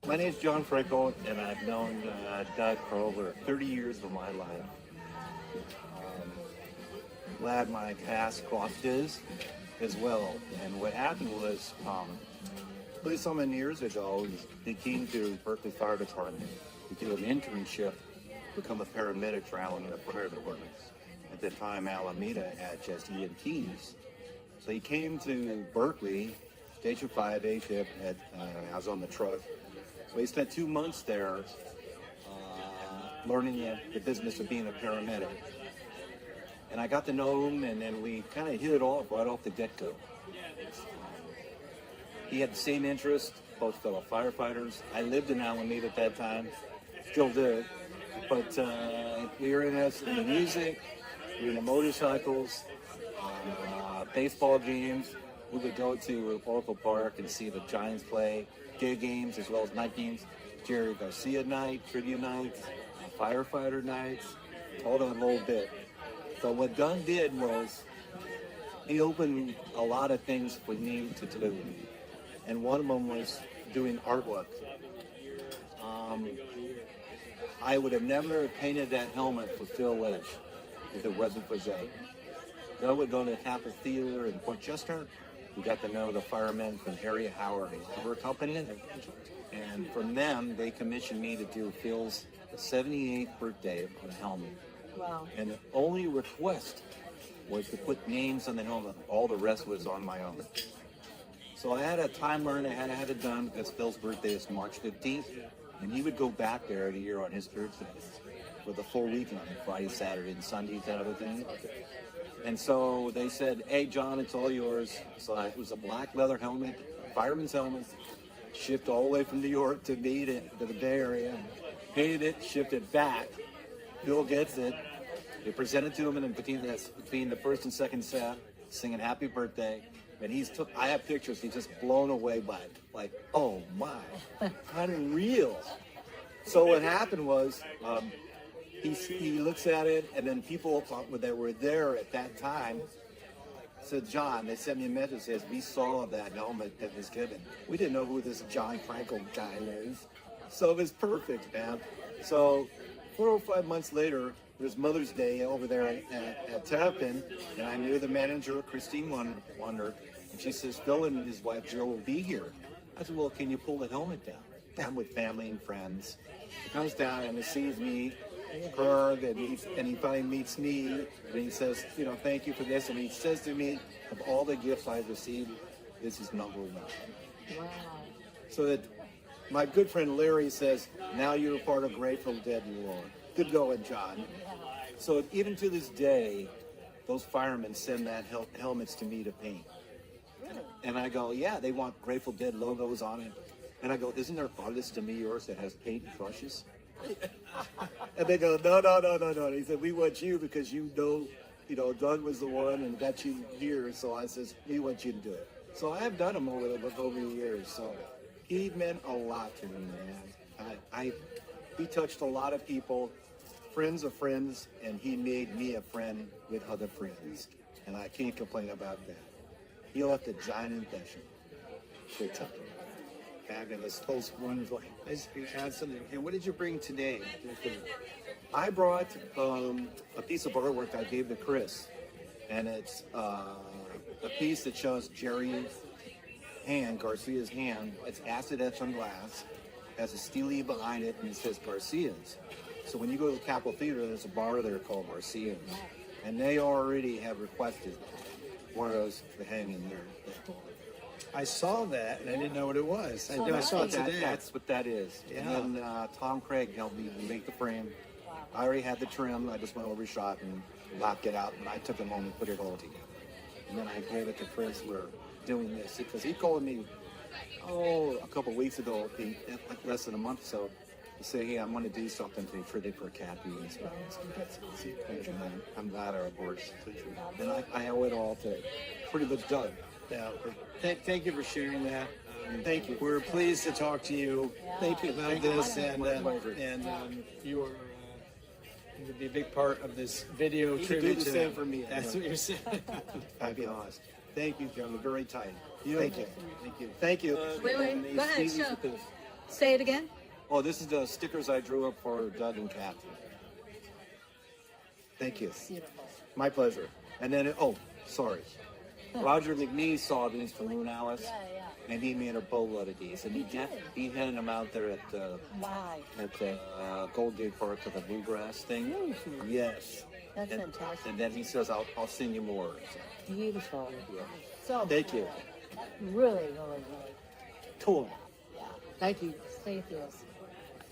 My name's John Franco, and I've known Doug for over 30 years of my life. Glad my paths crossed his as well. And what happened was, pretty so many years ago, he came to Berkeley Fire Department to do an internship, become a paramedic for Alameda Fire Department. At the time, Alameda had just EMTs. So he came to Berkeley, Station 5, day shift, I was on the truck. So he spent 2 months there learning the business of being a paramedic. And I got to know him, and then we kind of hit it off right off the get-go. He had the same interests, both fellow firefighters. I lived in Alameda at that time, still do. But we were in the music, we were in the motorcycles, baseball games. We would go to Oracle Park and see the Giants play, day games as well as night games. Jerry Garcia night, trivia nights, firefighter nights, all that little bit. So what Doug did was he opened a lot of things for me to do. And one of them was doing artwork. I would have never painted that helmet for Phil Ledge if it wasn't for Zay. I would go to the Capitol Theater in Port Chester. We got to know the firemen from Harry Howard and Cover Company. And from them, they commissioned me to do Phil's 78th birthday on the helmet. Wow. And the only request was to put names on the helmet. All the rest was on my own. So I had a timer and I had to have it done because Phil's birthday is March 15th. And he would go back there every year on his birthday for the full weekend, Friday, Saturday, and Sunday, kind of a thing. And so they said, hey, John, it's all yours. So it was a black leather helmet, fireman's helmet, shipped all the way from New York to me to the Bay Area. Painted it, shipped it back. Phil gets it. They present it to him in between the first and second set, singing happy birthday. And I have pictures, he's just blown away by it. Like, oh my, unreal. So what happened was, he looks at it, and then people that were there at that time said, John, they sent me a message, says, we saw that helmet that was given. We didn't know who this John Franco guy is. So it was perfect, man. So 4 or 5 months later, it was Mother's Day over there at Terrapin, and I knew the manager, Christine Wonder, and she says, Phil and his wife, Jill, will be here. I said, well, can you pull the helmet down? I'm with family and friends. He comes down and he sees me, her, and he finally meets me, and he says, thank you for this, and he says to me, of all the gifts I've received, this is number one. Wow. So that my good friend Larry says, now you're a part of Grateful Dead, you are. Good going, John. So even to this day, those firemen send that helmets to me to paint. And I go, yeah, they want Grateful Dead logos on it. And I go, isn't there artist to me yours that has paint and brushes? And they go, no. He said, we want you because Doug was the one and got you here. So I says, we want you to do it. So I have done them over the years. So he meant a lot to me, man. He touched a lot of people, friends of friends, and he made me a friend with other friends. And I can't complain about that. He left a giant impression. Big time. Fabulous. Those ones like, Absolutely. And what did you bring today? I brought a piece of artwork I gave to Chris. And it's a piece that shows Jerry's hand, Garcia's hand. It's acid etched on glass. Has a steel E behind it, and it says Garcia's. So when you go to the Capitol Theater, there's a bar there called Garcia's. And they already have requested one of those to hang in there. I saw that, and I didn't know what it was. I saw it today. That's what that is. Yeah. And then Tom Craig helped me make the frame. I already had the trim. I just went over shot and knocked it out, and I took them home and put it all together. And then I gave it to Chris. We're doing this because he called me, a couple weeks ago, like less than a month or so, to say, hey, I'm going to do something to tribute for Kathy and stuff. I'm glad our board's and I owe it all to pretty much Doug. Yeah. Thank you for sharing that. Thank you. We're pleased to talk to you. Thank you. About this, and you are going to be a big part of this video You tribute do the to same them. for me. That's what you're saying. I'd be honest. Thank you, John. We're very tight. Thank you. Thank you. Thank you. Wait, go ahead, show. Say it again. Oh, this is the stickers I drew up for Doug and Kathy. Thank you. Beautiful. My pleasure. And then, sorry. Roger McNee saw these for Loon Alice, and he made a boatload of these, and he handed them out there Wow. at Gold Gate Park to the bluegrass thing. Yes. That's and, fantastic. And then he says, "I'll send you more." Beautiful. Yeah. So Thank you. really, really, really. Cool. Yeah. Thank you. Thank you.